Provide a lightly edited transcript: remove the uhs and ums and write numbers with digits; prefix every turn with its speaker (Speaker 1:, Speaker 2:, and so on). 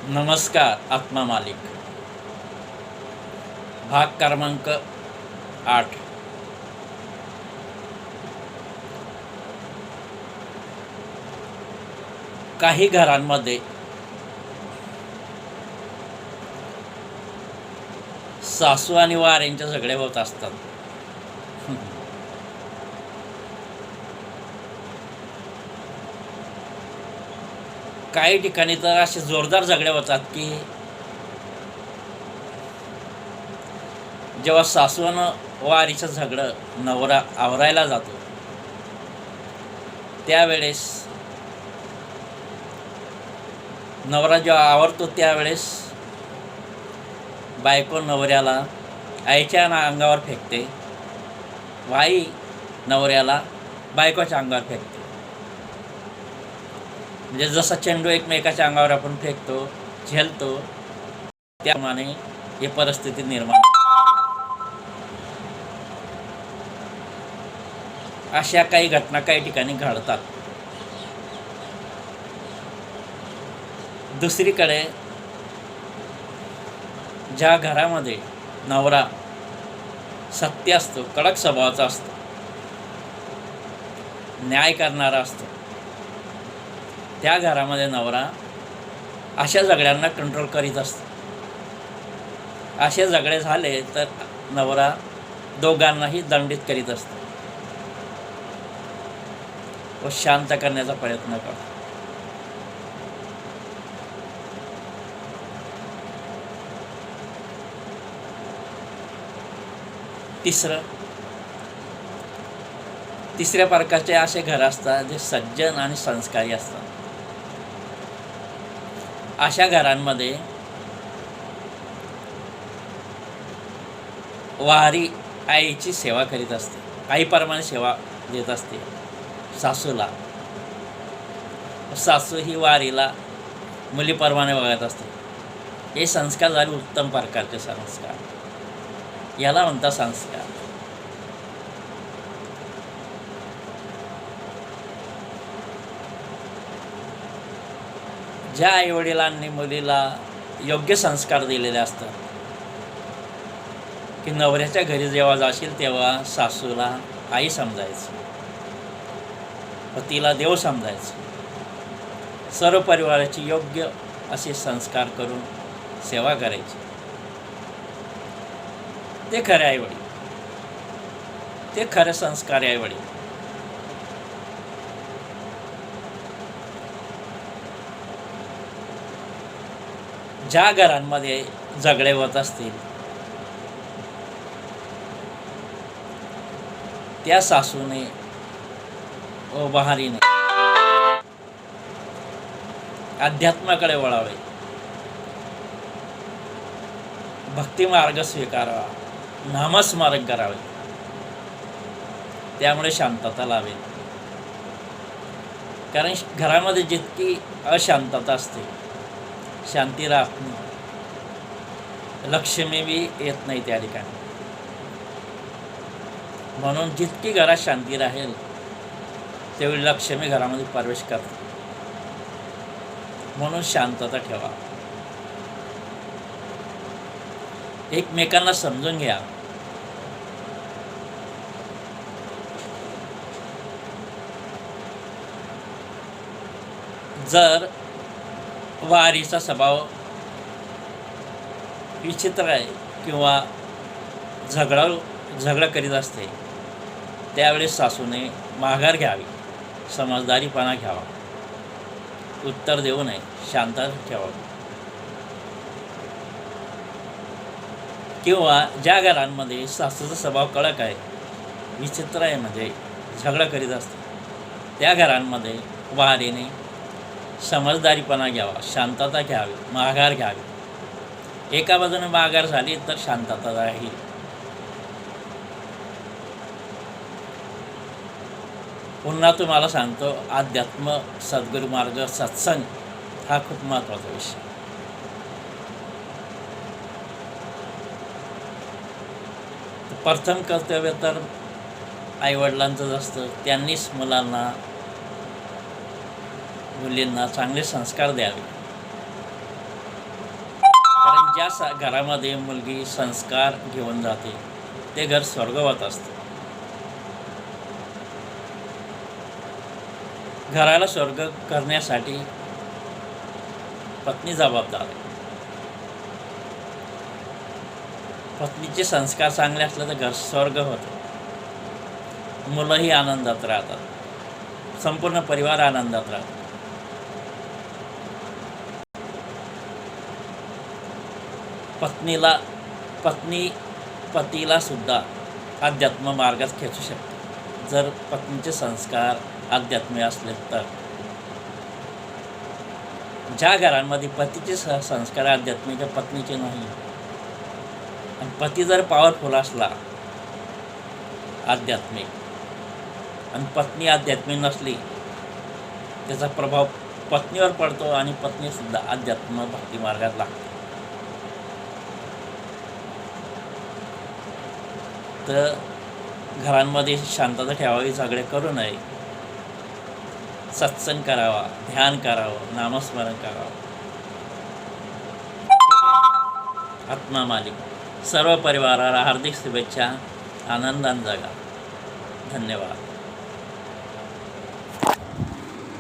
Speaker 1: नमस्कार आत्मा मालिक भाग क्रमांक 8। काही घरांमध्ये सासू आणि वाऱ्यांचे झगडे होत असतात. काही ठिकाणी तर असे जोरदार झगडे होतात की जेव्हा सासूनं वारीचं झगडं नवरा आवरायला जातो त्यावेळेस नवरा जेव्हा आवरतो त्यावेळेस बायको नवऱ्याला आईच्या अंगावर फेकते, आई नवऱ्याला बायकोच्या अंगावर फेकते. म्हणजे जसा चेंडू एकमेकाच्या अंगावर आपण फेकतो, झेलतो, त्याप्रमाणे ही परिस्थिती निर्माण. अशा काही घटना काही ठिकाणी घडतात. दुसरीकडे ज्या घरामध्ये नवरा सत्य असतो, कडक स्वभावाचा असतो, न्याय करणारा असतो, त्या घरामध्ये नवरा अशा झगड्यांना कंट्रोल करीत असतो. असे झगडे झाले तर नवरा दोघांनाही दंडित करीत असतो व शांत करण्याचा प्रयत्न करतो. तिसऱ्या प्रकारचे असे घर असतात जे सज्जन आणि संस्कारी असतात. अशा घरांमध्ये वारी आईची सेवा करीत असते, आईप्रमाणे सेवा देत असते सासूला. सासू ही वारीला मुलीप्रमाणे बघत असते. हे संस्कार झाले उत्तम प्रकारचे संस्कार, याला म्हणतात संस्कार. ज्या आईवडिलांनी मुलीला योग्य संस्कार दिलेले असतात की नवऱ्याच्या घरी जेव्हा जाशील तेव्हा सासूला आई समजायचं, पतीला देव समजायचं, सर्व परिवाराची योग्य असे संस्कार करून सेवा करायची, ते खरे आईवडील, ते खरे संस्कारी आईवडील. ज्या घरांमध्ये झगडे होत असतील त्या सासूने व बहारीने अध्यात्माकडे वळावे, भक्ती मार्ग स्वीकारावा, नामस्मरण करावे, त्यामुळे शांतता लावेल. कारण घरामध्ये जितकी अशांतता असते, शांती राहत नाही, लक्ष्मी बी येत नाही त्या ठिकाणी. म्हणून जितकी घरात शांती राहील तेवढी लक्ष्मी घरामध्ये प्रवेश करते. म्हणून शांतता ठेवा, एकमेकांना समजून घ्या. जर वारीचा स्वभाव विचित्र आहे किंवा झगडा करीत असते त्यावेळेस सासूने माघार घ्यावी, समजदारीपणा घ्यावा, उत्तर देऊ नये, शांतता ठेवावी. किंवा ज्या घरांमध्ये सासूचा स्वभाव कडक आहे, विचित्र आहे, म्हणजे झगडा करीत असते, त्या घरांमध्ये वारीने समजदारीपणा घ्यावा, शांतता घ्यावी, माघार घ्यावी. एका बाजूने माघार झाली तर शांतता राहील. पुन्हा तुम्हाला सांगतो, अध्यात्म, सद्गुरू मार्ग, सत्संग हा खूप महत्त्वाचा विषय. प्रथम कर्तव्य तर आईवडिलांचंच असतं. त्यांनीच मुलांना मुलींना चांगले संस्कार द्यावे. घरामध्ये मुलगी संस्कार घेऊन जाते ते घर स्वर्गवत असतं. घराला स्वर्ग करण्यासाठी पत्नी जबाबदार आहे. पत्नीचे संस्कार चांगले असले तर घर स्वर्ग होतं. मुलंही आनंदात राहतात, संपूर्ण परिवार आनंदात राहतो. पत्नी पतीला सुद्धा अध्यात्म मार्गात खेचू शकते जर पत्नीचे संस्कार आध्यात्मिक असले तर. ज्या घरांमध्ये पतीचे संस्कार आध्यात्मिक पत्नीचे नाही आणि पती जर पॉवरफुल असला आध्यात्मिक आणि पत्नी आध्यात्मिक नसली त्याचा प्रभाव पत्नीवर पडतो आणि पत्नीसुद्धा अध्यात्म भक्ती मार्गात लागते. तर घरांमध्ये शांतता ठेवावी, झगडे करू नये, सत्संग करावा, ध्यान करावं, नामस्मरण करावं. आत्मा मालिक सर्व परिवाराला हार्दिक शुभेच्छा. आनंदाने जगा. धन्यवाद.